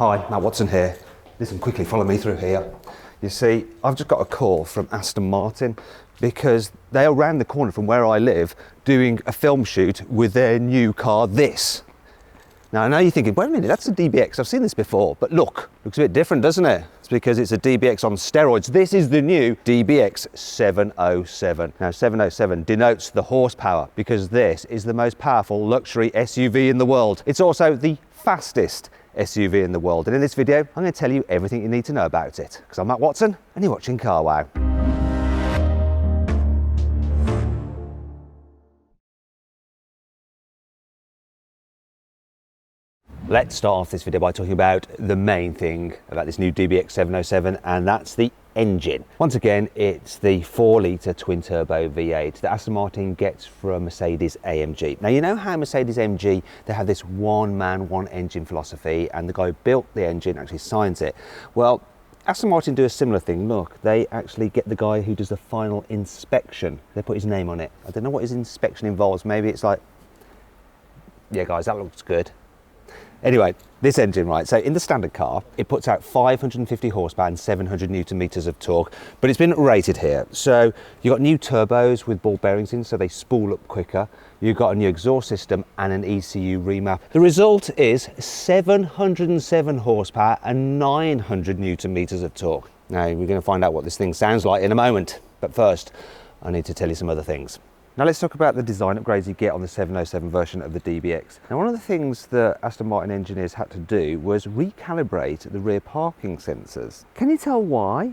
Hi, Matt Watson here. Listen, quickly, follow me through here. You see, I've just got a call from Aston Martin because they are round the corner from where I live doing a film shoot with their new car, this. Now, I know you're thinking, wait a minute, that's a DBX. I've seen this before, but look, looks a bit different, doesn't it? It's because it's a DBX on steroids. This is the new DBX 707. Now, 707 denotes the horsepower because this is the most powerful luxury SUV in the world. It's also the fastest SUV in the world. And in this video, I'm going to tell you everything you need to know about it. Because I'm Matt Watson, and you're watching Car Wow. Let's start off this video by talking about the main thing about this new DBX 707, and that's the engine. Once again, it's the 4-litre twin-turbo V8 that Aston Martin gets from Mercedes AMG. Now, you know how Mercedes AMG, they have this one man, one engine philosophy, and the guy who built the engine actually signs it. Well, Aston Martin do a similar thing. Look, they actually get the guy who does the final inspection. They put his name on it. I don't know what his inspection involves. Maybe it's like, yeah, guys, that looks good. Anyway, this engine, right, so in the standard car, it puts out 550 horsepower and 700 newton meters of torque, but it's been rated here. So you've got new turbos with ball bearings in, so they spool up quicker. You've got a new exhaust system and an ECU remap. The result is 707 horsepower and 900 newton meters of torque. Now, we're going to find out what this thing sounds like in a moment, but first, I need to tell you some other things. Now let's talk about the design upgrades you get on the 707 version of the DBX. Now, one of the things that Aston Martin engineers had to do was recalibrate the rear parking sensors. Can you tell why?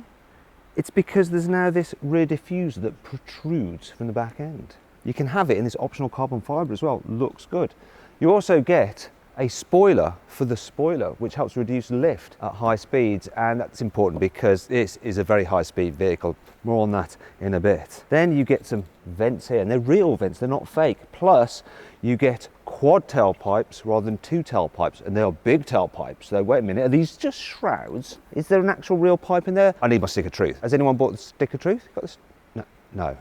It's because there's now this rear diffuser that protrudes from the back end. You can have it in this optional carbon fibre as well, looks good. You also get a spoiler for the spoiler, which helps reduce lift at high speeds, and that's important because this is a very high speed vehicle. More on that in a bit. Then you get some vents here, and they're real vents, they're not fake. Plus you get quad tailpipes rather than two tailpipes, and they are big tailpipes. So wait a minute, are these just shrouds? Is there an actual real pipe in there? I need my stick of truth. Has anyone bought the stick of truth? Got this? No.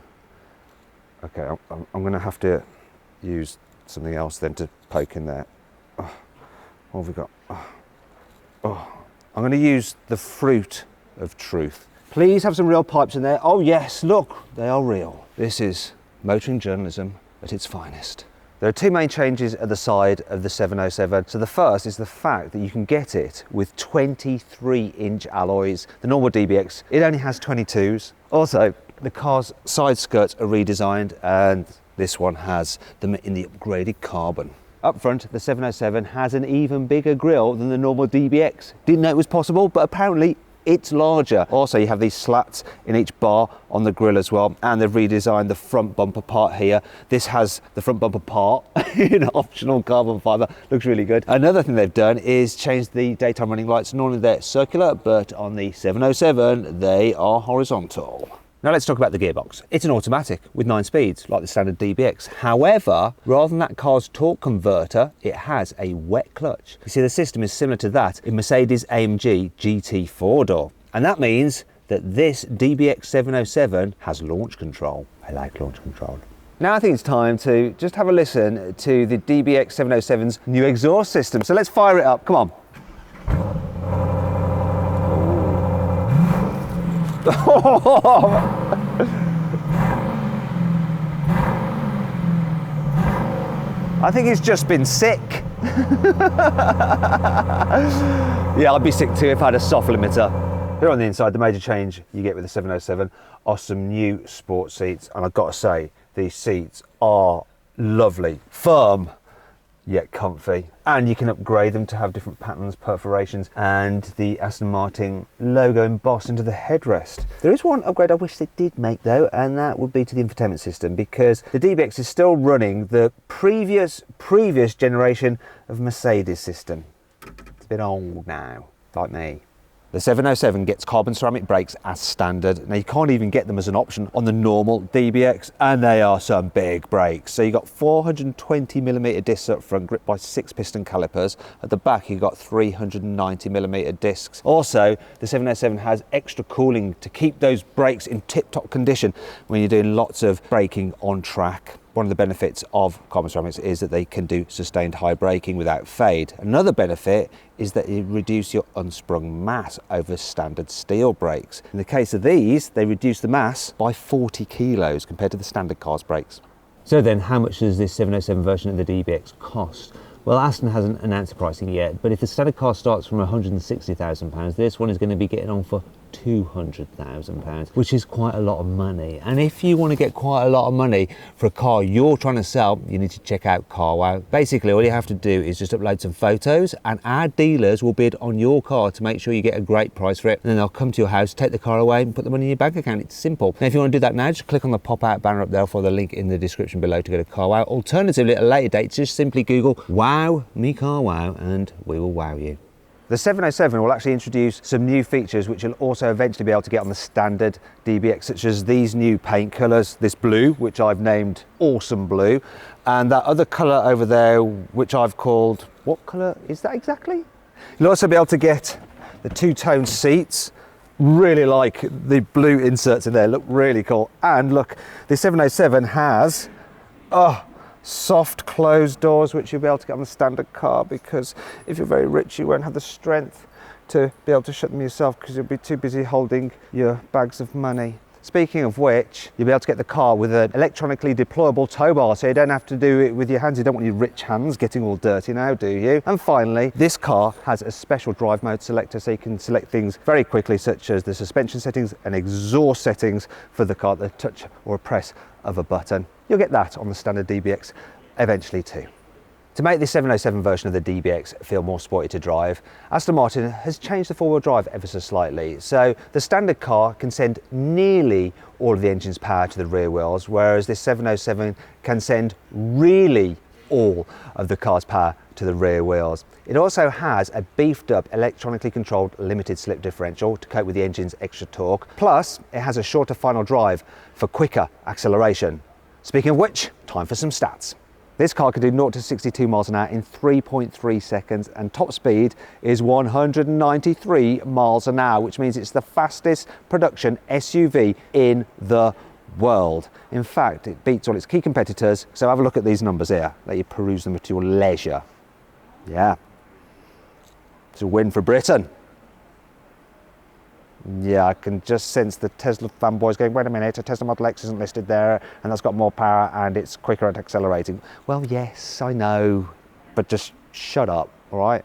Okay, I'm gonna have to use something else then to poke in there. Oh, what have we got? Oh, I'm going to use the fruit of truth. Please have some real pipes in there. Oh yes, look, they are real. This is motoring journalism at its finest. There are two main changes at the side of the 707. So the first is the fact that you can get it with 23-inch alloys. The normal DBX, it only has 22s. Also, the car's side skirts are redesigned, and this one has them in the upgraded carbon. Up front, the 707 has an even bigger grille than the normal DBX. Didn't know it was possible, but apparently it's larger. Also, you have these slats in each bar on the grille as well, and they've redesigned the front bumper part here. This has the front bumper part in optional carbon fibre. Looks really good. Another thing they've done is change the daytime running lights. Normally they're circular, but on the 707, they are horizontal. Now let's talk about the gearbox. It's an automatic with 9 speeds, like the standard DBX. However, rather than that car's torque converter, it has a wet clutch. You see, the system is similar to that in Mercedes AMG GT 4-door. And that means that this DBX 707 has launch control. I like launch control. Now I think it's time to just have a listen to the DBX 707's new exhaust system. So let's fire it up, come on. I think it's just been sick. Yeah, I'd be sick too if I had a soft limiter. Here on the inside, the major change you get with the 707 are some new sport seats, and I've got to say, these seats are lovely, firm, yet comfy, and you can upgrade them to have different patterns, perforations, and the Aston Martin logo embossed into the headrest. There is one upgrade I wish they did make though, and that would be to the infotainment system, because the DBX is still running the previous generation of Mercedes system. It's a bit old now, like me. The 707 gets carbon ceramic brakes as standard. Now, you can't even get them as an option on the normal DBX, and they are some big brakes. So you've got 420mm discs up front, gripped by 6 piston calipers. At the back, you've got 390mm discs. Also, the 707 has extra cooling to keep those brakes in tip-top condition when you're doing lots of braking on track. One of the benefits of carbon ceramics is that they can do sustained high braking without fade. Another benefit is that it reduces your unsprung mass over standard steel brakes. In the case of these, they reduce the mass by 40 kilos compared to the standard cars brakes. So then, how much does this 707 version of the DBX cost? Well, Aston hasn't announced the pricing yet, but if the standard car starts from £160,000, this one is going to be getting on for £200,000, which is quite a lot of money. And if you want to get quite a lot of money for a car you're trying to sell, you need to check out CarWow. Basically, all you have to do is just upload some photos and our dealers will bid on your car to make sure you get a great price for it. And then they'll come to your house, take the car away and put the money in your bank account. It's simple. Now, if you want to do that now, just click on the pop-out banner up there or follow the link in the description below to go to CarWow. Alternatively, at a later date, just simply Google "Wow Me CarWow" and we will wow you. The 707 will actually introduce some new features which will also eventually be able to get on the standard DBX, such as these new paint colours, this blue, which I've named Awesome Blue, and that other colour over there, which I've called, what colour is that exactly? You'll also be able to get the two-tone seats. Really like the blue inserts in there, look really cool. And look, the 707 has, soft closed doors, which you'll be able to get on the standard car, because if you're very rich you won't have the strength to be able to shut them yourself because you'll be too busy holding your bags of money. Speaking of which, you'll be able to get the car with an electronically deployable tow bar, so you don't have to do it with your hands. You don't want your rich hands getting all dirty now, do you? And finally, this car has a special drive mode selector, so you can select things very quickly, such as the suspension settings and exhaust settings for the car at the touch or a press of a button. You'll get that on the standard DBX eventually too. To make the 707 version of the DBX feel more sporty to drive, Aston Martin has changed the four-wheel drive ever so slightly. So the standard car can send nearly all of the engine's power to the rear wheels, whereas this 707 can send really all of the car's power to the rear wheels. It also has a beefed up electronically controlled limited slip differential to cope with the engine's extra torque. Plus, it has a shorter final drive for quicker acceleration. Speaking of which, time for some stats. This car can do 0 to 62 miles an hour in 3.3 seconds and top speed is 193 miles an hour, which means it's the fastest production SUV in the world. In fact, it beats all its key competitors, so have a look at these numbers here. Let you peruse them at your leisure. Yeah, it's a win for Britain. Yeah, I can just sense the Tesla fanboys going, wait a minute, a Tesla Model X isn't listed there and that's got more power and it's quicker at accelerating. Well, yes, I know, but just shut up, all right?